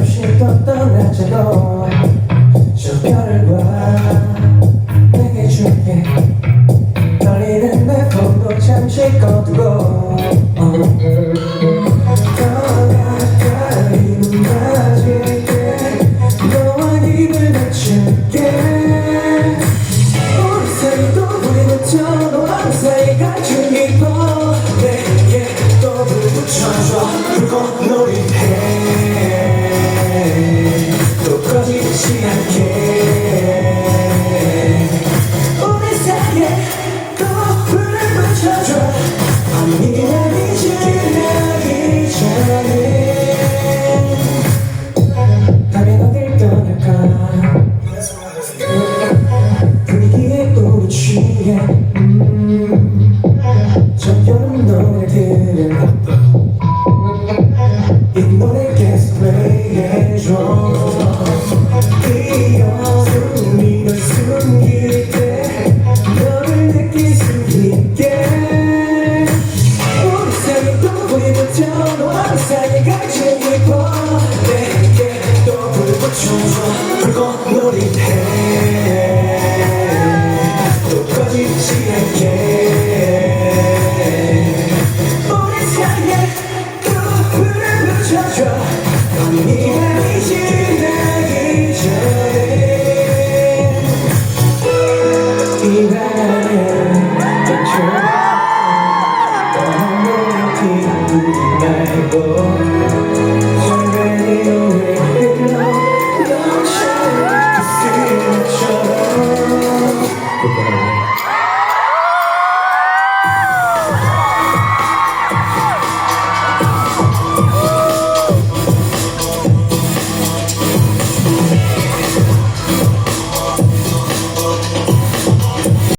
잠시 또 떠나자고 저 별을 봐 내게 줄게 떨리는 내 폰도 잠시 꺼두고 더 가까이 맞을게 너와 입을 맞출게 우리 사이도 우리부터 너와 사이가 좀 깊어 내게 또 불 붙여줘 불꽃놀이 해 또 꺼지지 않게 우리 사이에 또 불을 붙여줘 밤이 내리지 않기 전에 밤이 어딜 떠날까 분위기에 우리 취해 저 여름 노래 들을까 이 노래 계속 플레이해줘 귀여운 널 숨길 때 너를 느낄 수 있게 우리 사이도 우리부터 너와 사이가 제일 깊어 내게 또 불 붙여줘 불꽃놀이 해